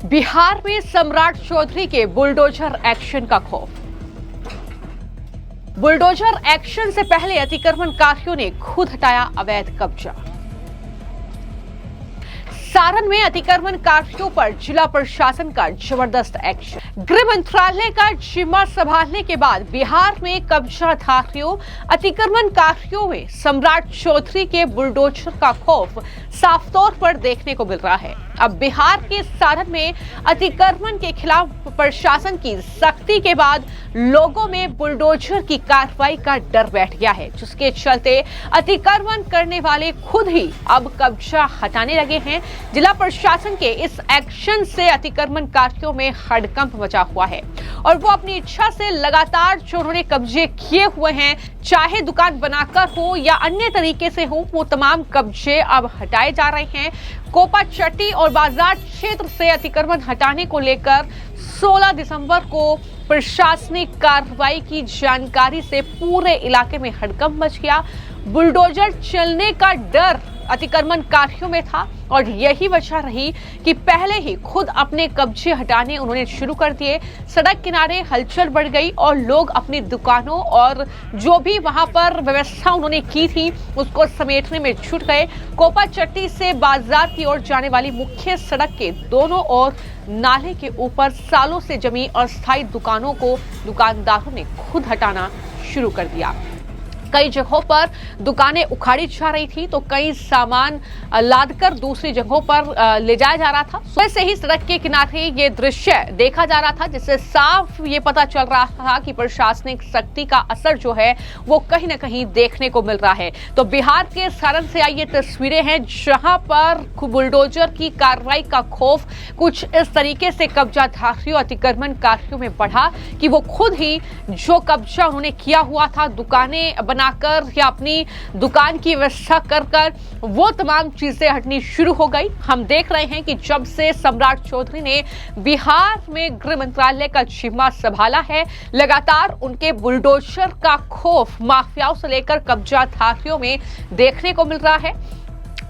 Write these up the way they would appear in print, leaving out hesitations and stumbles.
बिहार में सम्राट चौधरी के बुलडोजर एक्शन का खौफ। बुलडोजर एक्शन से पहले अतिक्रमणकारियों ने खुद हटाया अवैध कब्जा। सारण में अतिक्रमणकारियों पर जिला प्रशासन का जबरदस्त एक्शन। गृह मंत्रालय का जिम्मा संभालने के बाद बिहार में कब्जाधारियों अतिक्रमणकारियों में सम्राट चौधरी के बुलडोजर का खौफ साफ तौर पर देखने को मिल रहा है। अब बिहार के सारण में अतिक्रमण के खिलाफ प्रशासन की सख्ती के बाद लोगों में बुलडोजर की कार्रवाई का डर बैठ गया है, जिसके चलते अतिक्रमण करने वाले खुद ही अब कब्जा हटाने लगे हैं। जिला प्रशासन के इस एक्शन से अतिक्रमणकारियों में हड़कंप मचा हुआ है और वो अपनी इच्छा से लगातार जो उन्होंने कब्जे किए हुए हैं, चाहे दुकान बनाकर हो या अन्य तरीके से हो, वो तमाम कब्जे अब हटाए जा रहे हैं। कोपा चट्टी और बाजार क्षेत्र से अतिक्रमण हटाने को लेकर 16 दिसंबर को प्रशासनिक कार्रवाई की जानकारी से पूरे इलाके में हड़कंप मच गया। बुलडोजर चलने का डर अतिक्रमणकारियों में था और यही वजह रही कि पहले ही खुद अपने कब्जे हटाने उन्होंने शुरू कर दिए। सड़क किनारे हलचल बढ़ गई और लोग अपनी दुकानों और जो भी वहां पर व्यवस्था उन्होंने की थी उसको समेटने में जुट गए। कोपा चट्टी से बाजार की ओर जाने वाली मुख्य सड़क के दोनों ओर नाले के ऊपर सालों से जमी अस्थायी दुकानों को दुकानदारों ने खुद हटाना शुरू कर दिया। कई जगहों पर दुकानें उखाड़ी जा रही थी तो कई सामान लादकर दूसरी जगहों पर ले जाया जा रहा था। सुबह से ही सड़क के किनारे ये दृश्य देखा जा रहा था, जिससे साफ ये पता चल रहा था कि प्रशासनिक सख्ती का असर जो है वो कहीं न कहीं देखने को मिल रहा है। तो बिहार के सारण से आई ये तस्वीरें हैं जहां पर बुलडोजर की कार्रवाई का खौफ कुछ इस तरीके से कब्जाधारियों अतिक्रमणकारियों में बढ़ा कि वो खुद ही जो कब्जा उन्होंने किया हुआ था, दुकानें बनाकर या अपनी दुकान की व्यवस्था कर वो तमाम चीजें हटनी शुरू हो गई। हम देख रहे हैं कि जब से सम्राट चौधरी ने बिहार में गृह मंत्रालय का जिम्मा संभाला है, लगातार उनके बुलडोजर का खौफ माफियाओं से लेकर कब्जाधारियों में देखने को मिल रहा है।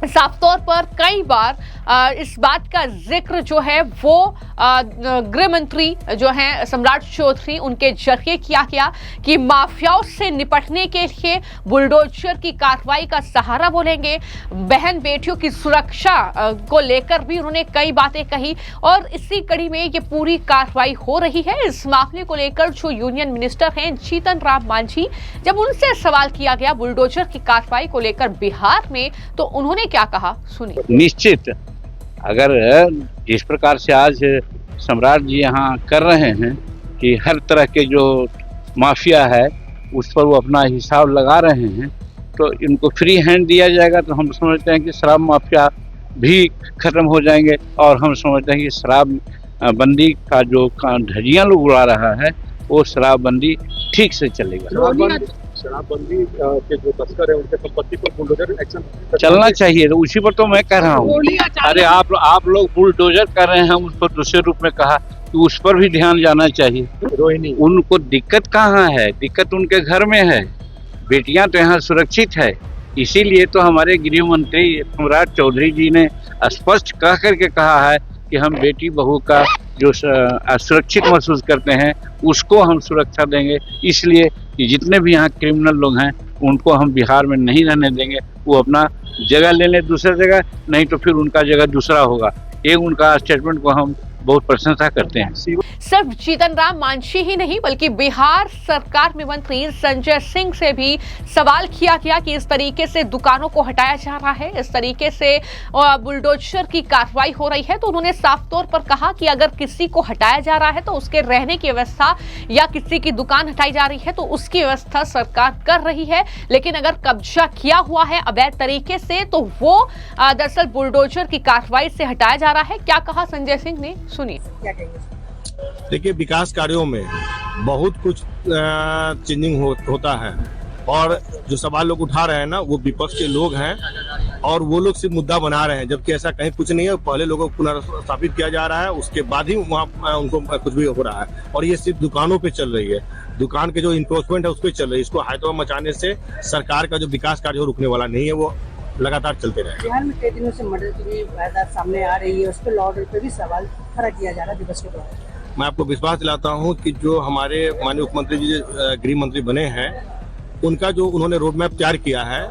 साफ तौर पर कई बार इस बात का जिक्र जो है वो गृह मंत्री जो हैं सम्राट चौधरी उनके जरिए किया गया कि माफियाओं से निपटने के लिए बुलडोजर की कार्रवाई का सहारा बोलेंगे। बहन बेटियों की सुरक्षा को लेकर भी उन्होंने कई बातें कही और इसी कड़ी में ये पूरी कार्रवाई हो रही है। इस मामले को लेकर जो यूनियन मिनिस्टर हैं जीतन राम मांझी, जब उनसे सवाल किया गया बुलडोजर की कार्रवाई को लेकर बिहार में, तो उन्होंने क्या कहा सुनिए। निश्चित अगर जिस प्रकार से आज सम्राट जी यहाँ कर रहे हैं कि हर तरह के जो माफिया है उस पर वो अपना हिसाब लगा रहे हैं, तो इनको फ्री हैंड दिया जाएगा तो हम समझते हैं कि शराब माफिया भी खत्म हो जाएंगे और हम समझते हैं कि शराब बंदी का जो धज्जियां लोग उड़ा रहा है वो शराबबंदी ठीक से चलेगा। शराबबंदी के जो तस्कर है उनके संपत्ति पर बुलडोजर एक्शन चलना चाहिए, तो उसी पर तो मैं कह रहा हूँ। अरे आप लोग बुलडोजर कर रहे हैं, उसको दूसरे रूप में कहा कि उस पर भी ध्यान जाना चाहिए। रोहिणी, उनको दिक्कत कहाँ है? दिक्कत उनके घर में है, बेटियां तो यहाँ सुरक्षित है। इसीलिए तो हमारे गृह मंत्री सम्राट चौधरी जी ने स्पष्ट कह करके कहा है कि हम बेटी बहू का जो सुरक्षित महसूस करते हैं उसको हम सुरक्षा देंगे। इसलिए कि जितने भी यहाँ क्रिमिनल लोग हैं उनको हम बिहार में नहीं रहने देंगे। वो अपना जगह ले लें दूसरी जगह, नहीं तो फिर उनका जगह दूसरा होगा। ये उनका स्टेटमेंट को हम बहुत प्रशंसा करते हैं। सिर्फ जीतन राम मांझी ही नहीं बल्कि बिहार सरकार में मंत्री संजय सिंह से भी सवाल किया गया कि इस तरीके से दुकानों को हटाया जा रहा है, इस तरीके से बुलडोजर की कार्रवाई हो रही है, तो उन्होंने साफ तौर पर कहा कि अगर किसी को हटाया जा रहा है तो उसके रहने की व्यवस्था या किसी की दुकान हटाई जा रही है तो उसकी व्यवस्था सरकार कर रही है, लेकिन अगर कब्जा किया हुआ है अवैध तरीके से तो वो दरअसल बुलडोजर की कार्रवाई से हटाया जा रहा है। क्या कहा संजय सिंह ने, सुनिए। देखिए, विकास कार्यों में बहुत कुछ चेंजिंग होता है और जो सवाल लोग उठा रहे हैं ना वो विपक्ष के लोग हैं और वो लोग सिर्फ मुद्दा बना रहे हैं, जबकि ऐसा कहीं कुछ नहीं है। पहले लोगों को पुनर्स्थापित किया जा रहा है, उसके बाद ही वहाँ उनको कुछ भी हो रहा है और ये सिर्फ दुकानों पे चल रही है। दुकान के जो इन्फोर्समेंट है उस पर चल रही है। इसको हाथों मचाने से सरकार का जो विकास कार्य रुकने वाला नहीं है, वो लगातार चलते रहे। बिहार में कई दिनों से मर्डर की वारदात सामने आ रही है, उस पर लॉ ऑर्डर पे भी सवाल खड़ा किया जा रहा है दिवस के दौरान? मैं आपको विश्वास दिलाता हूं कि जो हमारे माननीय मुख्यमंत्री जी गृह मंत्री बने हैं, उनका जो उन्होंने रोड मैप तैयार किया है,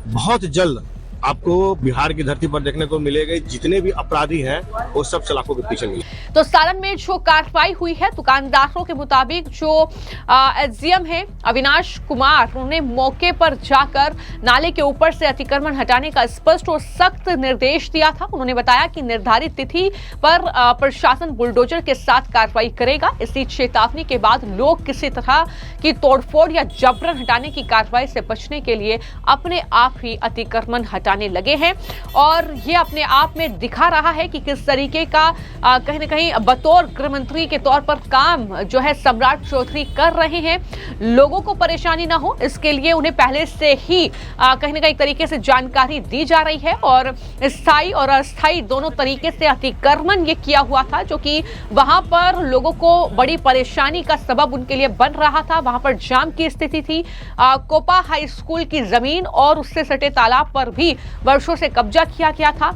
बहुत जल्द आपको बिहार की धरती पर देखने को मिलेगा। जितने भी अपराधी हैं वो सब सलाखों के पीछे मिले। तो सारण में जो कार्रवाई हुई है, दुकानदारों के मुताबिक जो एसडीएम है अविनाश कुमार, उन्होंने मौके पर जाकर नाले के ऊपर से अतिक्रमण हटाने का स्पष्ट और सख्त निर्देश दिया था। उन्होंने बताया कि निर्धारित तिथि पर प्रशासन बुलडोजर के साथ कार्रवाई करेगा। इसी चेतावनी के बाद लोग किसी तरह की तोड़फोड़ या जबरन हटाने की कार्रवाई से बचने के लिए अपने आप ही अतिक्रमण हटाने लगे हैं। और ये अपने आप में दिखा रहा है कि किस तरीके का कहीं ना कहीं बतौर गृह मंत्री के तौर पर काम जो है सम्राट चौधरी कर रहे हैं। लोगों को परेशानी ना हो, इसके लिए उन्हें पहले से ही कहीं ना कहीं तरीके से जानकारी दी जा रही है। और स्थायी और अस्थायी दोनों तरीके से अतिक्रमण ये किया हुआ था, जो कि वहां पर लोगों को बड़ी परेशानी का सबब उनके लिए बन रहा था। वहां पर जाम की स्थिति थी। कोपा हाई स्कूल की जमीन और उससे सटे तालाब पर भी वर्षों से कब्जा किया गया था।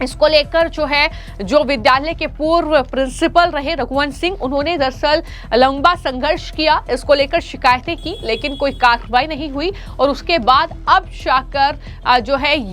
इसको लेकर जो विद्यालय के पूर्व प्रिंसिपल रहे रघुवंश सिंह, उन्होंने दरअसल लंबा संघर्ष किया, इसको लेकर शिकायतें की, लेकिन कोई कार्रवाई नहीं हुई। और उसके बाद अब जाकर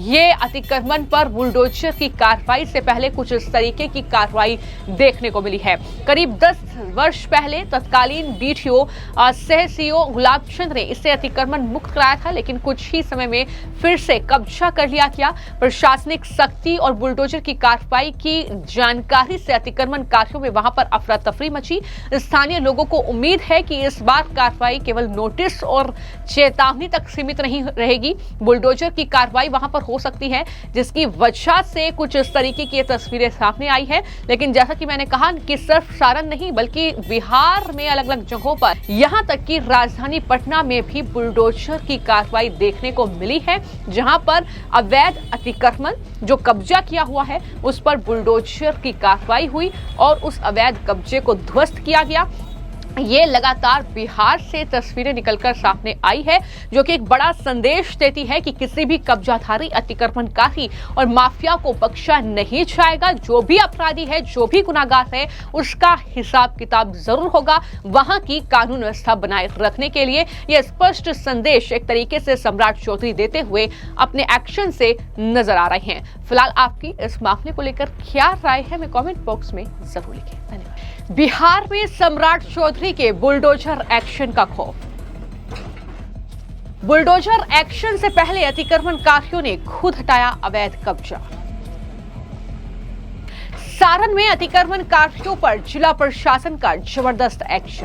ये अतिक्रमण पर बुलडोजर की कार्रवाई से पहले कुछ इस तरीके की कार्रवाई देखने को मिली है। करीब 10 वर्ष पहले तत्कालीन बीटीओ सह सीओ गुलाब चंद ने इसे अतिक्रमण मुक्त कराया था, लेकिन कुछ ही समय में फिर से कब्जा कर लिया गया। प्रशासनिक सख्ती और बुलडोजर की कार्रवाई की जानकारी से अतिक्रमण कार्यों में वहां पर अफरा तफरी मची। स्थानीय लोगों को उम्मीद है कि इस बार कार्रवाई केवल नोटिस और चेतावनी तक सीमित नहीं रहेगी। बुलडोजर की कार्रवाई वहां पर हो सकती है, जिसकी वजह से कुछ इस तरीके की तस्वीरें सामने आई है। लेकिन जैसा कि मैंने कहा कि सिर्फ सारण नहीं बल्कि बिहार में अलग अलग जगहों पर, यहां तक कि राजधानी पटना में भी बुलडोजर की कार्रवाई देखने को मिली है, जहां पर अवैध अतिक्रमण जो कब्जा किया हुआ है उस पर बुलडोजर की कार्रवाई हुई और उस अवैध कब्जे को ध्वस्त किया गया। ये लगातार बिहार से तस्वीरें निकलकर सामने आई है, जो कि एक बड़ा संदेश देती है कि किसी भी कब्जाधारी, अतिक्रमणकारी और माफिया को बख्शा नहीं जाएगा। जो भी अपराधी है, जो भी गुनाहगार है, उसका हिसाब किताब जरूर होगा। वहां की कानून व्यवस्था बनाए रखने के लिए यह स्पष्ट संदेश एक तरीके से सम्राट चौधरी देते हुए अपने एक्शन से नजर आ रहे हैं। फिलहाल आपकी इस मामले को लेकर क्या राय है, हमें कमेंट बॉक्स में जरूर लिखें। धन्यवाद। बिहार में सम्राट चौधरी के बुलडोजर एक्शन का खौफ। बुलडोजर एक्शन से पहले अतिक्रमणकारियों ने खुद हटाया अवैध कब्जा। सारण में अतिक्रमणकारियों पर जिला प्रशासन का जबरदस्त एक्शन।